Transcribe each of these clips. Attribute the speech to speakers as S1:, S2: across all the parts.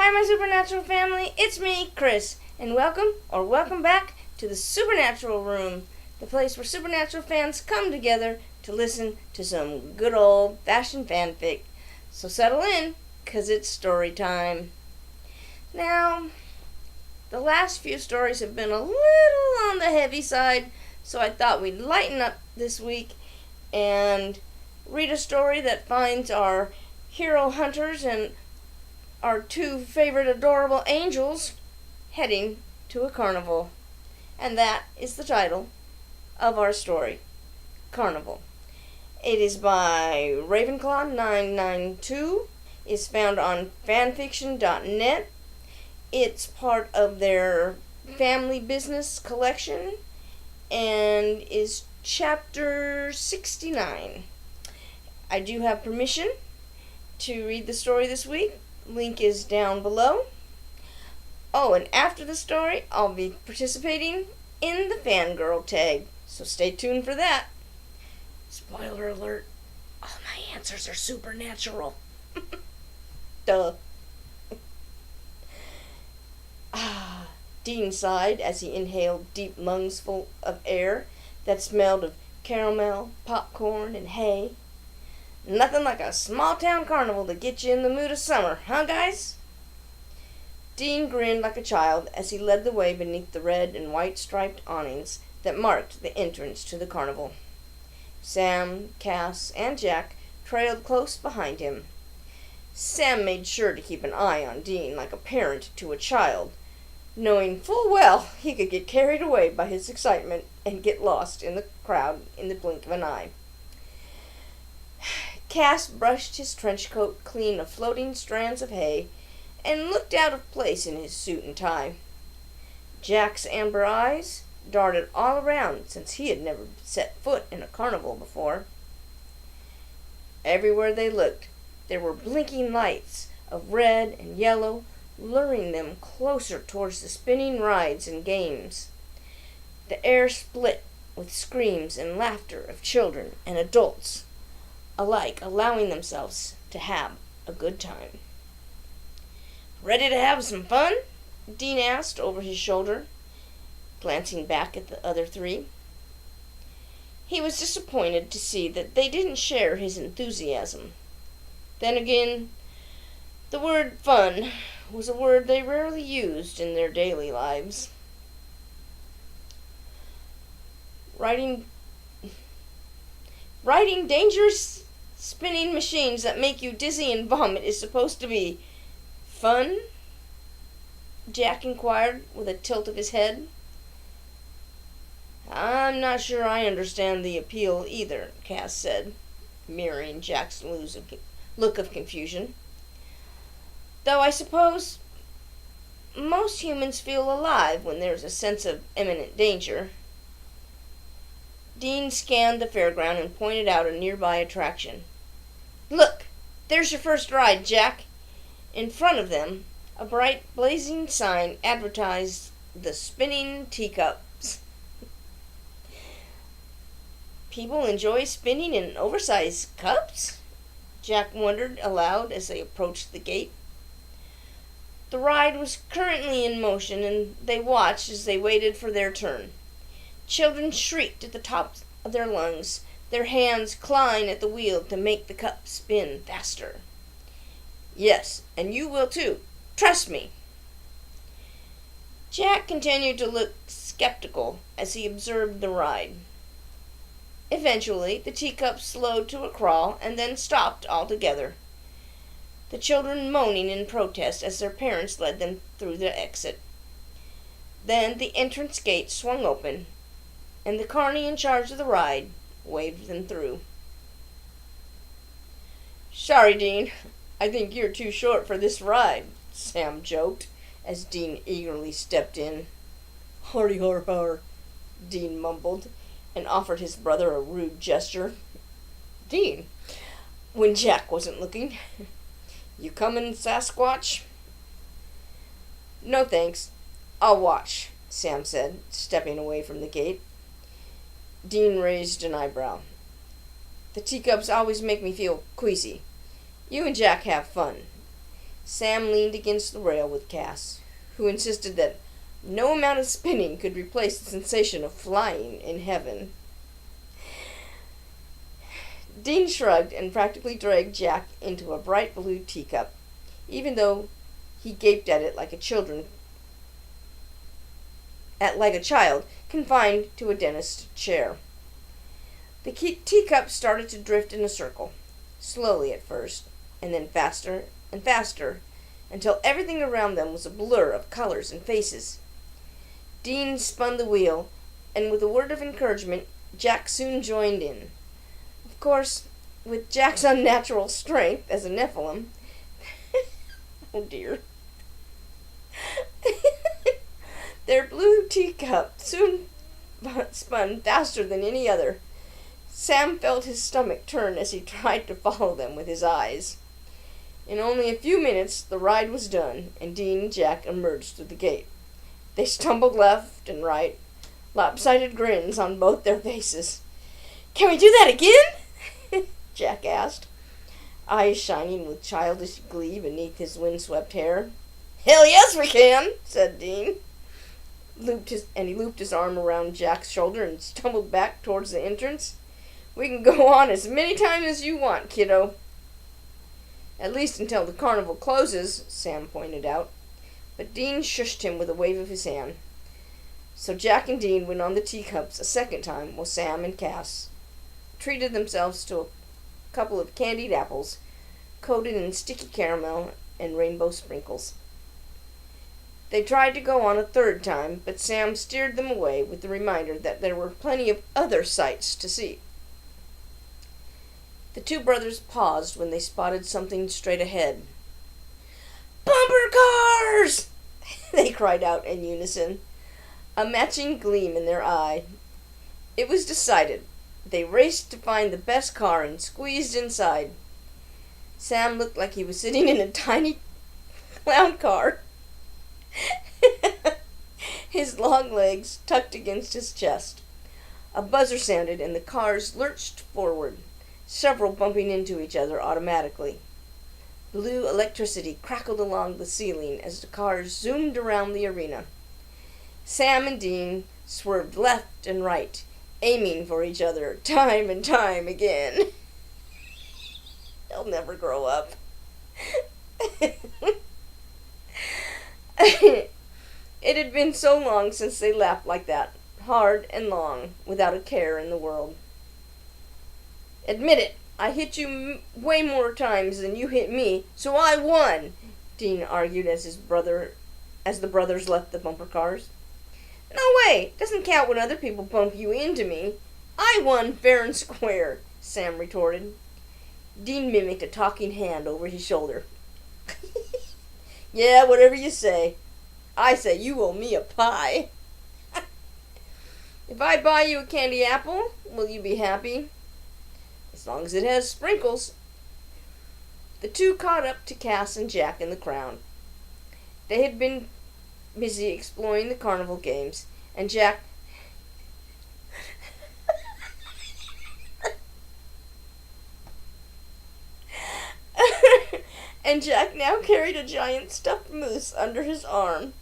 S1: Hi, my Supernatural family. It's me, Chris, and welcome back to the Supernatural Room, the place where Supernatural fans come together to listen to some good old-fashioned fanfic. So settle in, 'cause it's story time. Now, the last few stories have been a little on the heavy side, so I thought we'd lighten up this week and read a story that finds our hero hunters and our two favorite adorable angels heading to a carnival. And that is the title of our story, Carnival. It is by Ravenclaw992. It's found on fanfiction.net. It's part of their family business collection and is chapter 69. I do have permission to read the story this week. Link is down below. Oh, and after the story, I'll be participating in the fangirl tag, so stay tuned for that. Spoiler alert, all my answers are supernatural. Duh. Dean sighed as he inhaled deep lungs full of air that smelled of caramel, popcorn, and hay. Nothing like a small-town carnival to get you in the mood of summer, huh, guys? Dean grinned like a child as he led the way beneath the red and white striped awnings that marked the entrance to the carnival. Sam, Cass, and Jack trailed close behind him. Sam made sure to keep an eye on Dean like a parent to a child, knowing full well he could get carried away by his excitement and get lost in the crowd in the blink of an eye. Cass brushed his trench coat clean of floating strands of hay and looked out of place in his suit and tie. Jack's amber eyes darted all around since he had never set foot in a carnival before. Everywhere they looked, there were blinking lights of red and yellow, luring them closer towards the spinning rides and games. The air split with screams and laughter of children and adults, alike allowing themselves to have a good time. "Ready to have some fun?" Dean asked over his shoulder, glancing back at the other three. He was disappointed to see that they didn't share his enthusiasm. Then again, the word fun was a word they rarely used in their daily lives. Riding dangerous spinning machines that make you dizzy and vomit is supposed to be fun? Jack inquired with a tilt of his head. "I'm not sure I understand the appeal either," Cass said, mirroring Jack's look of confusion. "Though I suppose most humans feel alive when there's a sense of imminent danger." Dean scanned the fairground and pointed out a nearby attraction. "Look, there's your first ride, Jack." In front of them, a bright, blazing sign advertised the spinning teacups. "People enjoy spinning in oversized cups?" Jack wondered aloud as they approached the gate. The ride was currently in motion, and they watched as they waited for their turn. Children shrieked at the tops of their lungs, their hands clawing at the wheel to make the cup spin faster. "Yes, and you will too. Trust me." Jack continued to look skeptical as he observed the ride. Eventually, the teacups slowed to a crawl and then stopped altogether, the children moaning in protest as their parents led them through the exit. Then the entrance gate swung open, and the carney in charge of the ride waved them through. "Sorry, Dean. I think you're too short for this ride," Sam joked as Dean eagerly stepped in. "Hardy har har," Dean mumbled, and offered his brother a rude gesture. "Dean," when Jack wasn't looking, "you comin', Sasquatch?" "No thanks. I'll watch," Sam said, stepping away from the gate. Dean raised an eyebrow. "The teacups always make me feel queasy. You and Jack have fun. Sam leaned against the rail with Cass, who insisted that no amount of spinning could replace the sensation of flying in heaven. Dean shrugged and practically dragged Jack into a bright blue teacup, even though he gaped at it like a child confined to a dentist's chair. The teacup started to drift in a circle, slowly at first, and then faster and faster, until everything around them was a blur of colors and faces. Dean spun the wheel, and with a word of encouragement, Jack soon joined in. Of course, with Jack's unnatural strength as a Nephilim, oh dear, their blue teacup soon spun faster than any other. Sam felt his stomach turn as he tried to follow them with his eyes. In only a few minutes, the ride was done, and Dean and Jack emerged through the gate. They stumbled left and right, lopsided grins on both their faces. "Can we do that again?" Jack asked, eyes shining with childish glee beneath his windswept hair. "Hell yes we can," said Dean. He looped his arm around Jack's shoulder and stumbled back towards the entrance. "We can go on as many times as you want, kiddo." "At least until the carnival closes," Sam pointed out. But Dean shushed him with a wave of his hand. So Jack and Dean went on the teacups a second time while Sam and Cass treated themselves to a couple of candied apples coated in sticky caramel and rainbow sprinkles. They tried to go on a third time, but Sam steered them away with the reminder that there were plenty of other sights to see. The two brothers paused when they spotted something straight ahead. "Bumper cars!" they cried out in unison, a matching gleam in their eye. It was decided. They raced to find the best car and squeezed inside. Sam looked like he was sitting in a tiny clown car, his long legs tucked against his chest. A buzzer sounded and the cars lurched forward, several bumping into each other automatically. Blue electricity crackled along the ceiling as the cars zoomed around the arena. Sam and Dean swerved left and right, aiming for each other time and time again. They'll never grow up. It had been so long since they laughed like that, hard and long, without a care in the world. "Admit it, I hit you way more times than you hit me, so I won," Dean argued as the brothers left the bumper cars. "No way! Doesn't count when other people bump you into me. I won fair and square," Sam retorted. Dean mimicked a talking hand over his shoulder. "Yeah, whatever you say. I say you owe me a pie." "If I buy you a candy apple, will you be happy?" "As long as it has sprinkles." The two caught up to Cass and Jack in the crowd. They had been busy exploring the carnival games, and Jack now carried a giant stuffed moose under his arm.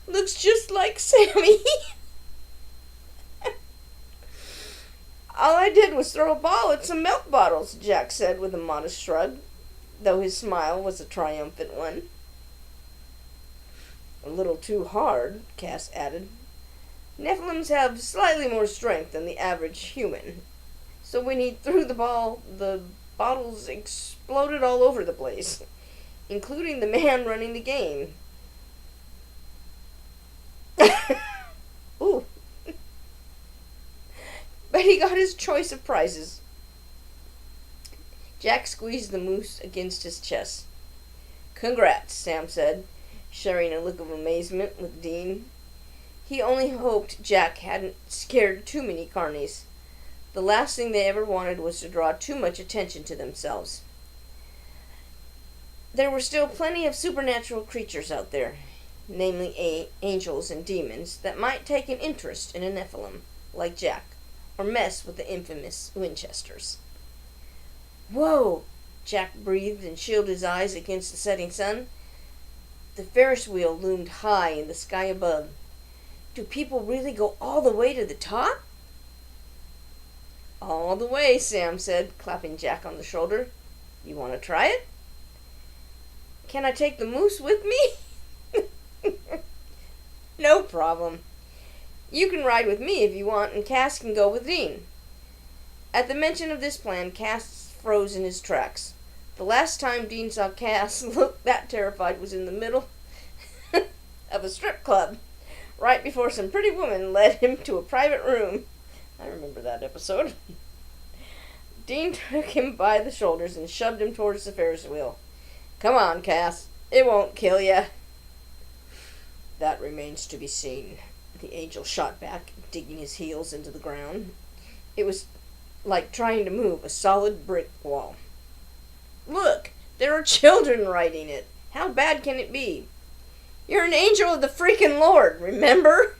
S1: Looks just like Sammy." "All I did was throw a ball at some milk bottles," Jack said with a modest shrug, though his smile was a triumphant one. "A little too hard," Cass added. "Nephilims have slightly more strength than the average human, so when he threw the ball, the bottles exploded all over the place, including the man running the game." Ooh. But he got his choice of prizes. Jack squeezed the moose against his chest. "Congrats," Sam said, sharing a look of amazement with Dean. He only hoped Jack hadn't scared too many carnies. The last thing they ever wanted was to draw too much attention to themselves. There were still plenty of supernatural creatures out there, namely angels and demons, that might take an interest in a Nephilim, like Jack, or mess with the infamous Winchesters. "Whoa, Jack breathed and shielded his eyes against the setting sun. The Ferris wheel loomed high in the sky above. Do people really go all the way to the top? All the way, Sam said, clapping Jack on the shoulder. You want to try it? Can I take the moose with me? No problem. You can ride with me if you want, and Cass can go with Dean. At the mention of this plan, Cass froze in his tracks. The last time Dean saw Cass look that terrified was in the middle of a strip club, right before some pretty woman led him to a private room. I remember that episode. Dean took him by the shoulders and shoved him towards the Ferris wheel. Come on, Cass. It won't kill ya. That remains to be seen. The angel shot back, digging his heels into the ground. It was like trying to move a solid brick wall. Look, there are children riding it. How bad can it be? You're an angel of the freaking Lord, remember?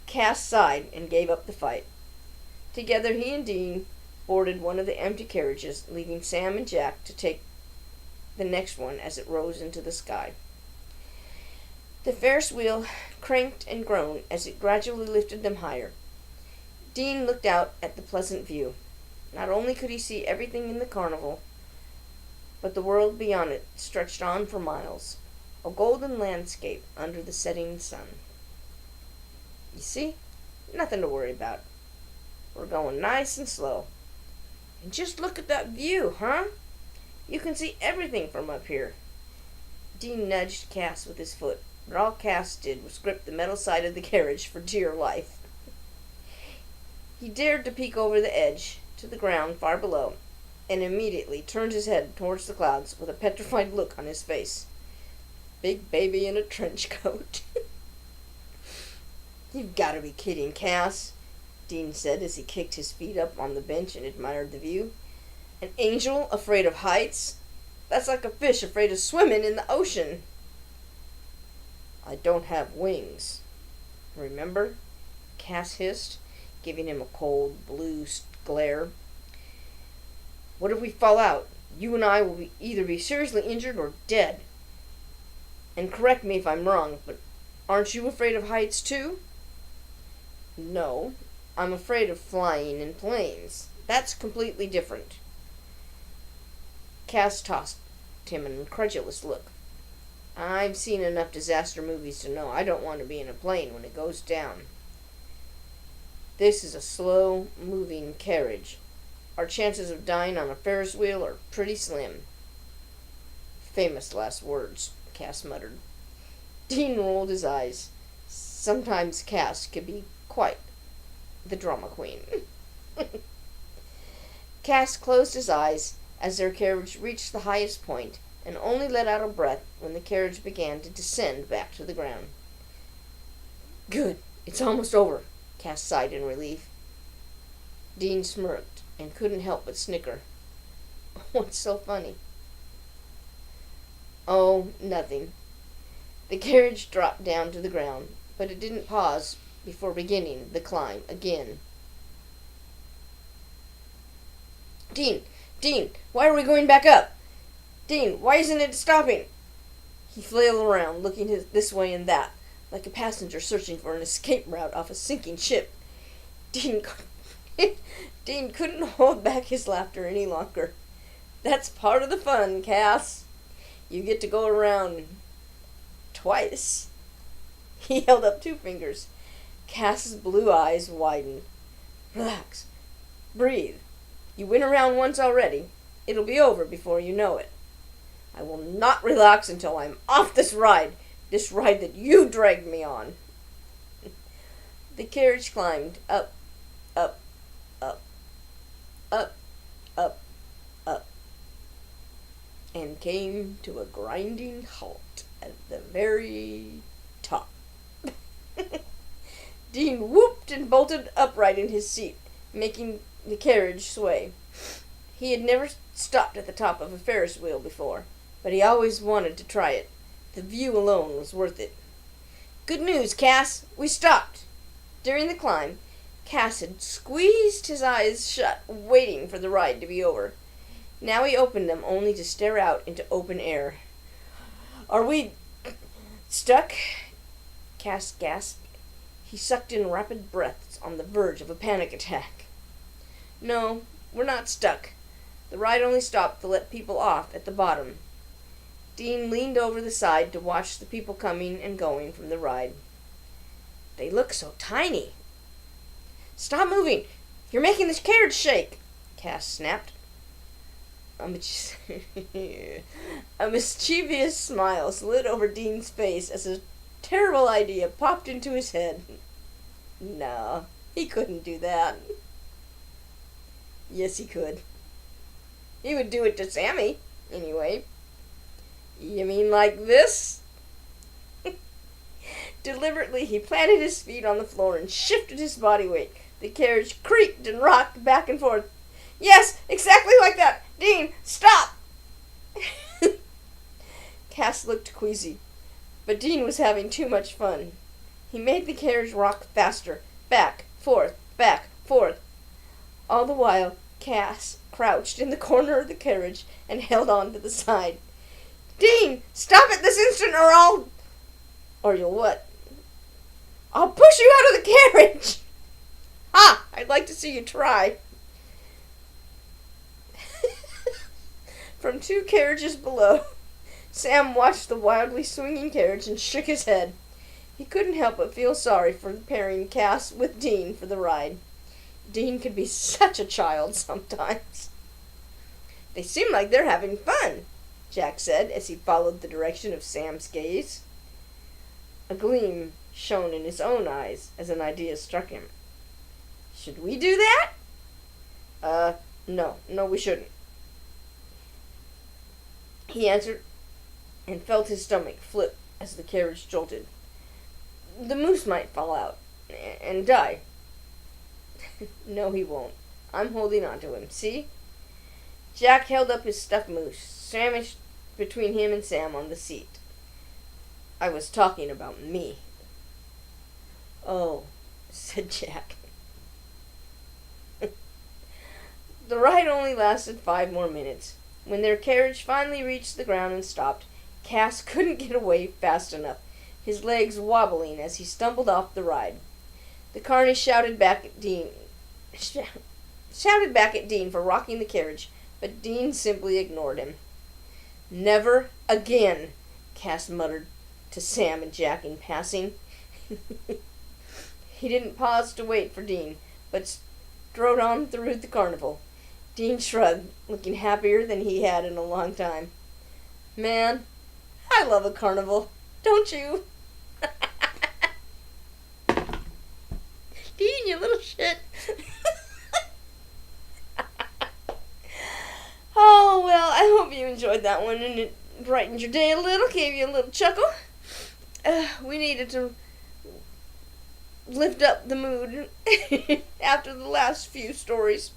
S1: Cass sighed and gave up the fight. Together he and Dean boarded one of the empty carriages, leaving Sam and Jack to take the next one as it rose into the sky. The Ferris wheel cranked and groaned as it gradually lifted them higher. Dean looked out at the pleasant view. Not only could he see everything in the carnival, but the world beyond it stretched on for miles, a golden landscape under the setting sun. You see? Nothing to worry about. We're going nice and slow. And just look at that view, huh? You can see everything from up here. Dean nudged Cass with his foot, but all Cass did was grip the metal side of the carriage for dear life. He dared to peek over the edge to the ground far below, and immediately turned his head towards the clouds with a petrified look on his face. Big baby in a trench coat. You've got to be kidding, Cass, Dean said as he kicked his feet up on the bench and admired the view. An angel afraid of heights? That's like a fish afraid of swimming in the ocean. I don't have wings. Remember? Cass hissed, giving him a cold blue glare. What if we fall out? You and I will either be seriously injured or dead. And correct me if I'm wrong, but aren't you afraid of heights too? No, I'm afraid of flying in planes. That's completely different. Cass tossed him an incredulous look. I've seen enough disaster movies to know I don't want to be in a plane when it goes down. This is a slow-moving carriage. Our chances of dying on a Ferris wheel are pretty slim. Famous last words, Cass muttered. Dean rolled his eyes. Sometimes Cass could be quite the drama queen. Cass closed his eyes as their carriage reached the highest point and only let out a breath when the carriage began to descend back to the ground. Good, it's almost over, Cass sighed in relief. Dean smirked and couldn't help but snicker. What's so funny? Oh, nothing. The carriage dropped down to the ground, but it didn't pause before beginning the climb again. Dean, why are we going back up? Dean, why isn't it stopping? He flailed around, looking this way and that, like a passenger searching for an escape route off a sinking ship. Dean couldn't hold back his laughter any longer. That's part of the fun, Cass. You get to go around twice. He held up 2 fingers. Cass's blue eyes widened. Relax. Breathe. You went around once already. It'll be over before you know it. I will not relax until I'm off this ride that you dragged me on. The carriage climbed up, up, up, up, up, up, and came to a grinding halt at the very top. Dean whooped and bolted upright in his seat, making the carriage sway. He had never stopped at the top of a Ferris wheel before, but he always wanted to try it. The view alone was worth it. Good news, Cass! We stopped! During the climb, Cass had squeezed his eyes shut, waiting for the ride to be over. Now he opened them only to stare out into open air. "Are we stuck?" Cass gasped. He sucked in rapid breaths on the verge of a panic attack. "No, we're not stuck. The ride only stopped to let people off at the bottom." Dean leaned over the side to watch the people coming and going from the ride. "They look so tiny." "Stop moving! You're making this carriage shake!" Cass snapped. A mischievous smile slid over Dean's face as a terrible idea popped into his head. No, he couldn't do that. Yes, he could. He would do it to Sammy, anyway. "You mean like this?" Deliberately, he planted his feet on the floor and shifted his body weight. The carriage creaked and rocked back and forth. "Yes, exactly like that! Dean, stop!" Cass looked queasy, but Dean was having too much fun. He made the carriage rock faster, back, forth, all the while Cass crouched in the corner of the carriage and held on to the side. "Dean, stop it this instant or you'll what?" "I'll push you out of the carriage!" "Ha! I'd like to see you try." From 2 carriages below, Sam watched the wildly swinging carriage and shook his head. He couldn't help but feel sorry for pairing Cass with Dean for the ride. Dean could be such a child sometimes. "They seem like they're having fun," Jack said as he followed the direction of Sam's gaze. A gleam shone in his own eyes as an idea struck him. "Should we do that?" No, we shouldn't," he answered, and felt his stomach flip as the carriage jolted. "The moose might fall out and die." "No, he won't. I'm holding on to him. See?" Jack held up his stuffed moose, sandwiched between him and Sam on the seat. "I was talking about me." "Oh," said Jack. The ride only lasted 5 more minutes. When their carriage finally reached the ground and stopped, Cass couldn't get away fast enough, his legs wobbling as he stumbled off the ride. The carney shouted back at Dean for rocking the carriage, but Dean simply ignored him. "Never again," Cass muttered to Sam and Jack in passing. He didn't pause to wait for Dean, but strode on through the carnival. Dean shrugged, looking happier than he had in a long time. "Man, I love a carnival, don't you?" "Dean, you little shit." Oh, well, I hope you enjoyed that one and it brightened your day a little, gave you a little chuckle. We needed to lift up the mood after the last few stories.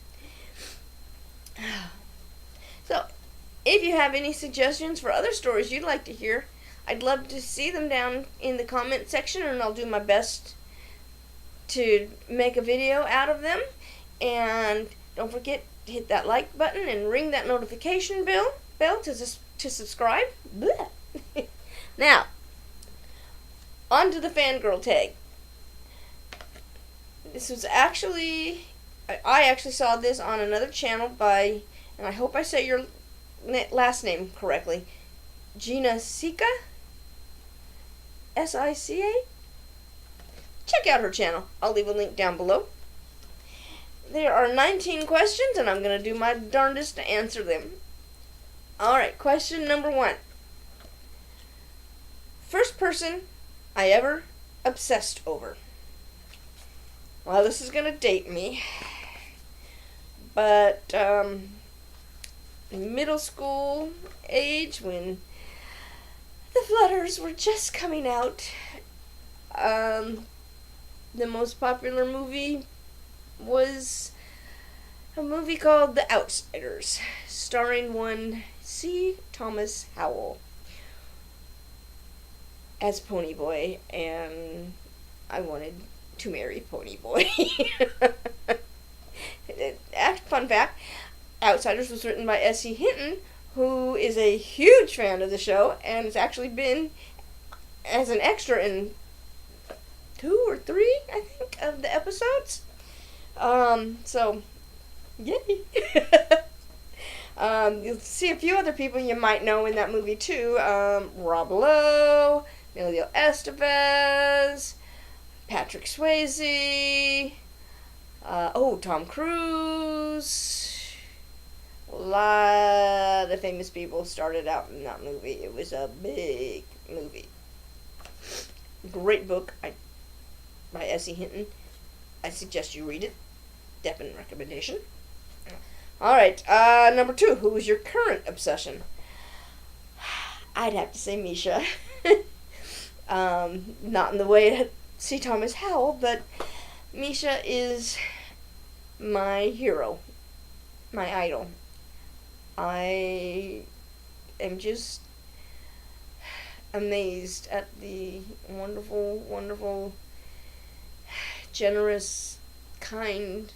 S1: So, if you have any suggestions for other stories you'd like to hear, I'd love to see them down in the comment section, and I'll do my best to make a video out of them. And don't forget to hit that like button and ring that notification bell to subscribe. Now, on to the fangirl tag. This was I actually saw this on another channel by, and I hope I say your last name correctly, Gina Sica, Sica. Check out her channel. I'll leave a link down below. There are 19 questions, and I'm going to do my darndest to answer them. Alright, question number 1. First person I ever obsessed over. Well, this is going to date me, but middle school age, when the Flutters were just coming out, the most popular movie was a movie called The Outsiders, starring one C. Thomas Howell as Ponyboy, and I wanted to marry Ponyboy. Fun fact, Outsiders was written by S.E. Hinton, who is a huge fan of the show and has actually been as an extra in 2 or 3, I think, of the episodes. So, yay. You'll see a few other people you might know in that movie too. Rob Lowe, Emilio Estevez, Patrick Swayze, Tom Cruise. A lot of famous people started out in that movie. It was a big movie. Great book by S.E. Hinton. I suggest you read it. Definite recommendation. Alright, number 2. Who is your current obsession? I'd have to say Misha. Not in the way to see Thomas Howell, but Misha is my hero. My idol. I am just amazed at the wonderful, wonderful, generous, kind,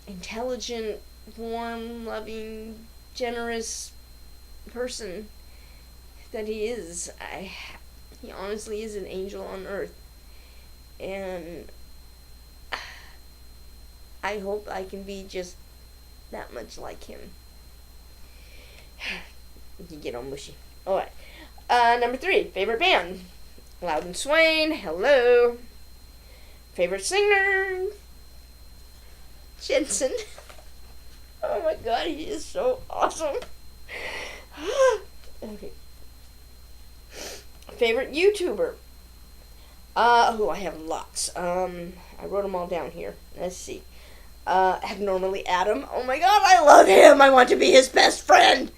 S1: intelligent, warm, loving, generous person that he is. He honestly is an angel on earth. And I hope I can be just that much like him. You get all mushy. Alright. Number 3. Favorite band? Loud and Swain. Hello. Favorite singer? Jensen. Oh my god, he is so awesome. Okay. Favorite YouTuber? I have lots. I wrote them all down here. Let's see. Abnormally Adam. Oh my god, I love him. I want to be his best friend.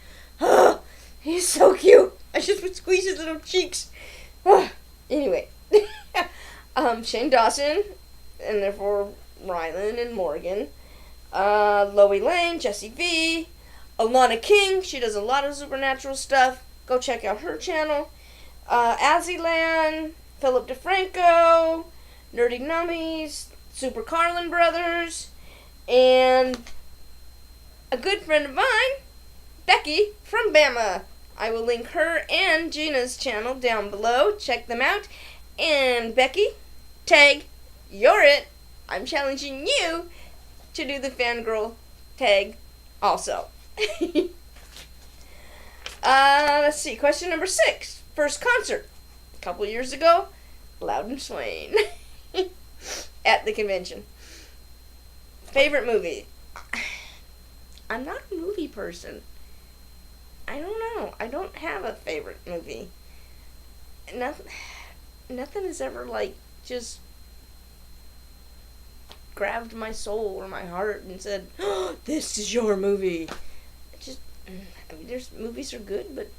S1: He's so cute. I just would squeeze his little cheeks. Anyway. Shane Dawson, and therefore Rylan and Morgan. Loie Lane, Jessie V. Alana King, she does a lot of supernatural stuff. Go check out her channel. Azilan, Philip DeFranco, Nerdy Nummies, Super Carlin Brothers, and a good friend of mine, Becky from Bama. I will link her and Gina's channel down below. Check them out. And Becky, tag, you're it. I'm challenging you to do the fangirl tag also. Let's see. Question number 6. First concert. A couple years ago. Loud and Swain. At the convention. Favorite movie. I'm not a movie person. I don't know. I don't have a favorite movie. Nothing has ever, just grabbed my soul or my heart and said, oh, this is your movie. There's movies are good, but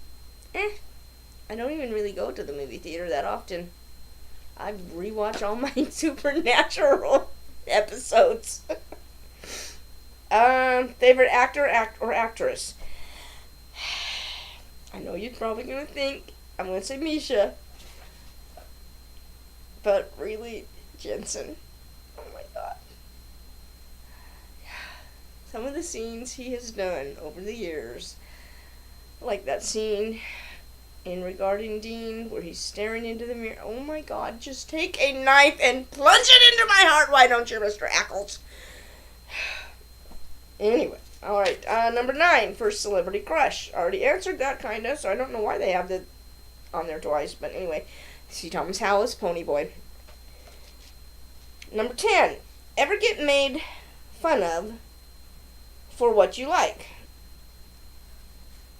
S1: I don't even really go to the movie theater that often. I rewatch all my Supernatural episodes. Favorite actor, or actress? I know you're probably going to think I'm going to say Misha. But really, Jensen. Oh my god. Some of the scenes he has done over the years, like that scene in Regarding Dean where he's staring into the mirror. Oh my god, just take a knife and plunge it into my heart, why don't you, Mr. Ackles? Anyway, alright, number 9, first celebrity crush. Already answered that, kinda, so I don't know why they have that on there twice, but anyway. C. Thomas Howell's Ponyboy. Number 10, ever get made fun of for what you like?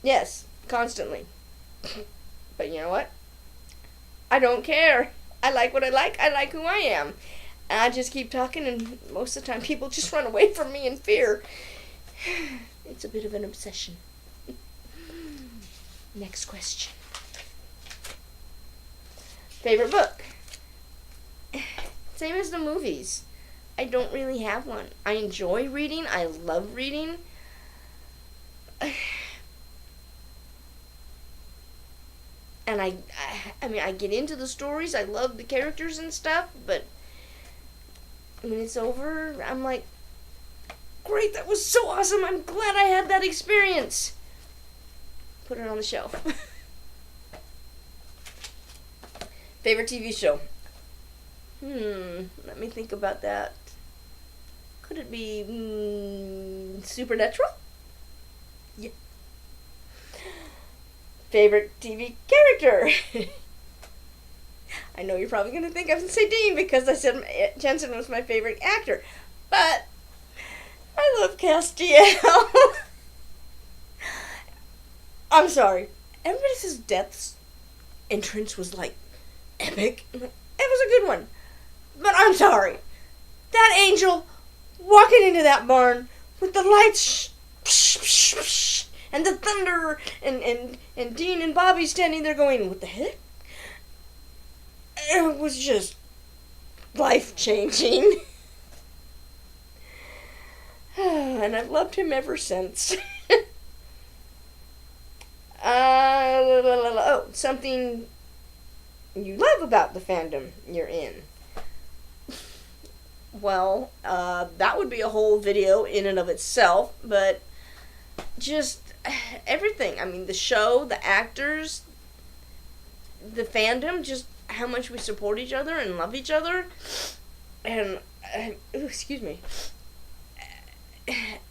S1: Yes, constantly. But you know what? I don't care. I like what I like. I like who I am. And I just keep talking, and most of the time people just run away from me in fear. It's a bit of an obsession. Next question. Favorite book? Same as the movies. I don't really have one. I enjoy reading. I love reading. And I get into the stories. I love the characters and stuff, but when it's over, I'm like, great. That was so awesome. I'm glad I had that experience. Put it on the shelf. Favorite TV show? Let me think about that. Could it be Supernatural? Yeah. Favorite TV character? I know you're probably going to think I'm going to say Dean because I said Jensen was my favorite actor. But I love Castiel. I'm sorry. Everybody says Death's entrance was like epic. It was a good one. But I'm sorry. That angel walking into that barn with the lights and the thunder and Dean and Bobby standing there going, what the heck? It was just life-changing. And I've loved him ever since. Something you love about the fandom you're in. Well, that would be a whole video in and of itself, but just everything. I mean, the show, the actors, the fandom, just how much we support each other and love each other, and, excuse me,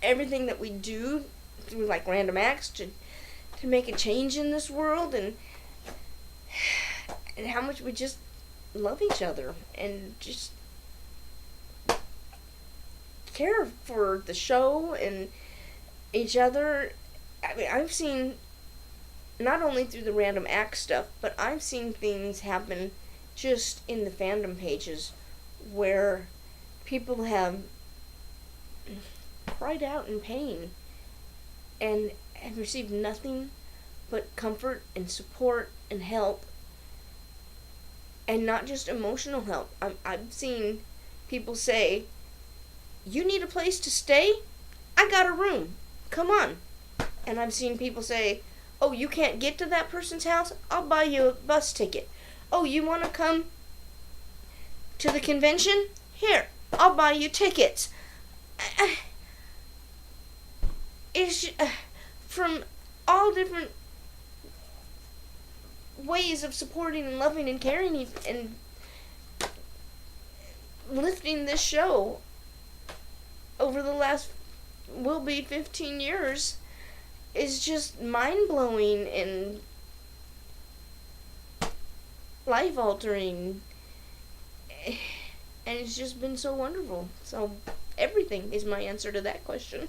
S1: everything that we do through, like, random acts to make a change in this world, and how much we just love each other, and just care for the show and each other. I mean, I've seen, not only through the random act stuff, but I've seen things happen just in the fandom pages where people have cried out in pain and have received nothing but comfort and support and help, and not just emotional help. I've seen people say, you need a place to stay? I got a room. Come on. And I've seen people say, oh, you can't get to that person's house? I'll buy you a bus ticket. Oh, you want to come to the convention? Here, I'll buy you tickets. It's from all different ways of supporting and loving and caring and lifting this show over the last, will be 15 years, is just mind-blowing and life-altering, and it's just been so wonderful. So everything is my answer to that question.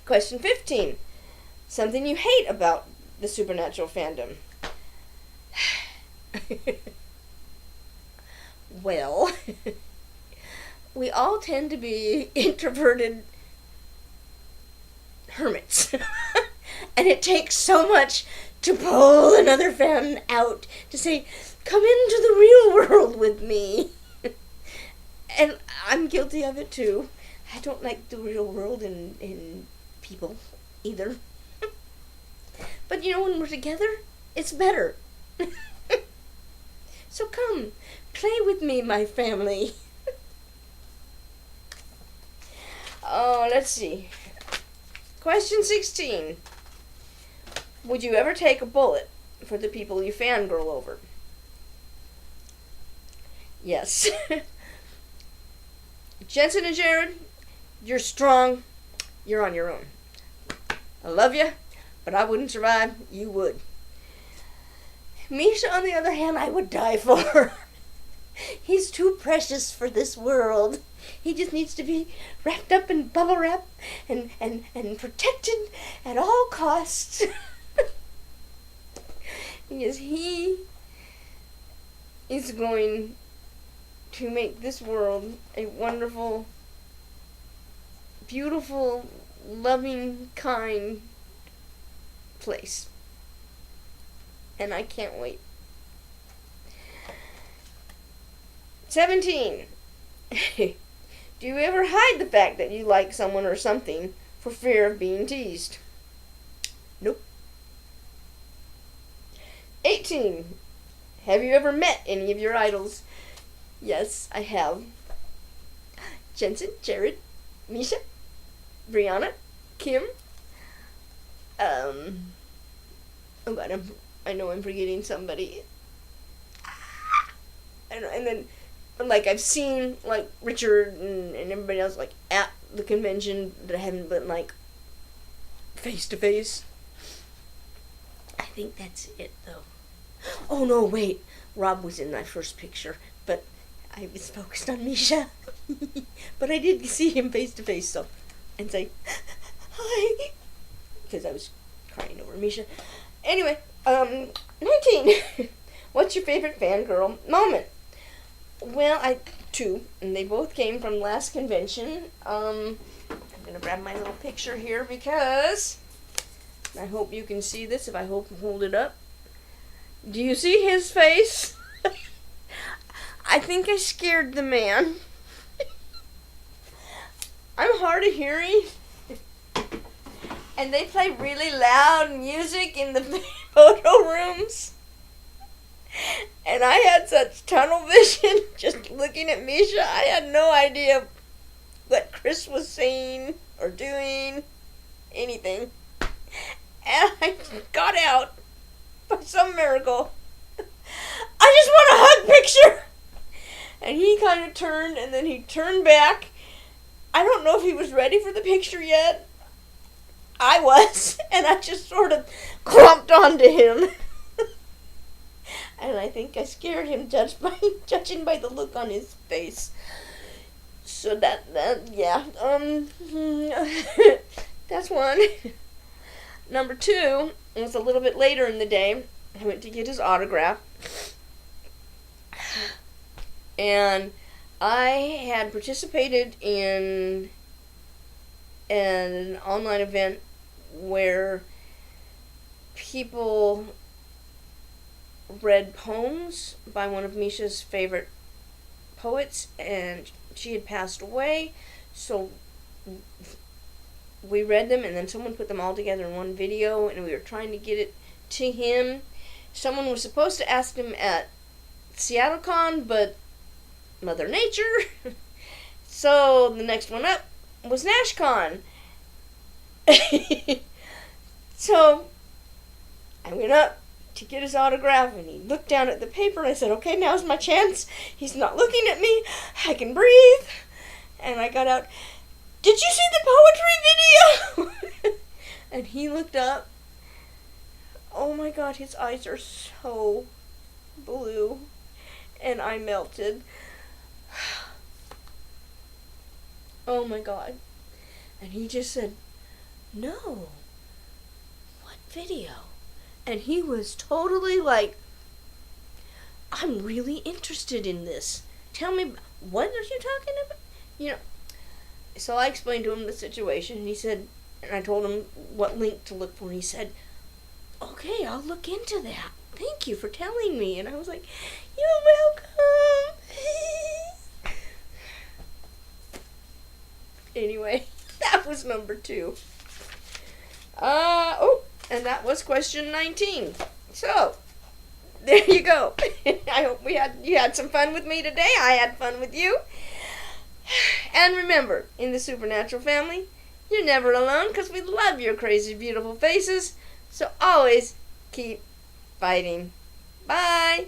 S1: Question 15. Something you hate about the Supernatural fandom. Well, we all tend to be introverted hermits. And it takes so much to pull another fan out to say, come into the real world with me. And I'm guilty of it too. I don't like the real world in people either. But you know, when we're together, it's better. So come, play with me, my family. Oh, let's see. Question 16. Would you ever take a bullet for the people you fangirl over? Yes. Jensen and Jared, you're strong. You're on your own. I love you, but I wouldn't survive. You would. Misha, on the other hand, I would die for. He's too precious for this world. He just needs to be wrapped up in bubble wrap and protected at all costs. Because he is going to make this world a wonderful, beautiful, loving, kind place. And I can't wait. 17. Do you ever hide the fact that you like someone or something for fear of being teased? Nope. 18. Have you ever met any of your idols? Yes, I have. Jensen, Jared, Misha, Brianna, Kim, oh God, I know I'm forgetting somebody. I know, and then, like, I've seen, like, Richard and everybody else, like, at the convention that I haven't been, like, face-to-face. I think that's it, though. Oh, no, wait. Rob was in my first picture, but I was focused on Misha. But I did see him face-to-face, so, and say, hi, because I was crying over Misha. Anyway, 19. What's your favorite fangirl moment? Well, two, and they both came from last convention. I'm gonna grab my little picture here because I hope you can see this. If I hold it up, do you see his face? I think I scared the man. I'm hard of hearing, and they play really loud music in the photo rooms. And I had such tunnel vision just looking at Misha. I had no idea what Chris was saying or doing, anything. And I got out by some miracle. I just want a hug picture. And he kind of turned, and then he turned back. I don't know if he was ready for the picture yet. I was, and I just sort of clumped onto him. And I think I scared him judging by the look on his face. So yeah, that's one. Number two, it was a little bit later in the day. I went to get his autograph. And I had participated in an online event where people read poems by one of Misha's favorite poets, and she had passed away, so we read them, and then someone put them all together in one video, and we were trying to get it to him. Someone was supposed to ask him at SeattleCon, but Mother Nature. So the next one up was NashCon. So I went up to get his autograph, and he looked down at the paper, and I said, okay, now's my chance. He's not looking at me. I can breathe. And I got out, did you see the poetry video? And he looked up. Oh my God, his eyes are so blue. And I melted. Oh my God. And he just said, no. What video? And he was totally like, I'm really interested in this. Tell me, what are you talking about? You know, so I explained to him the situation, and he said, and I told him what link to look for, and he said, okay, I'll look into that. Thank you for telling me. And I was like, you're welcome. Anyway, that was number two. And that was question 19. So, there you go. I hope you had some fun with me today. I had fun with you. And remember, in the Supernatural family, you're never alone, because we love your crazy, beautiful faces. So always keep fighting. Bye.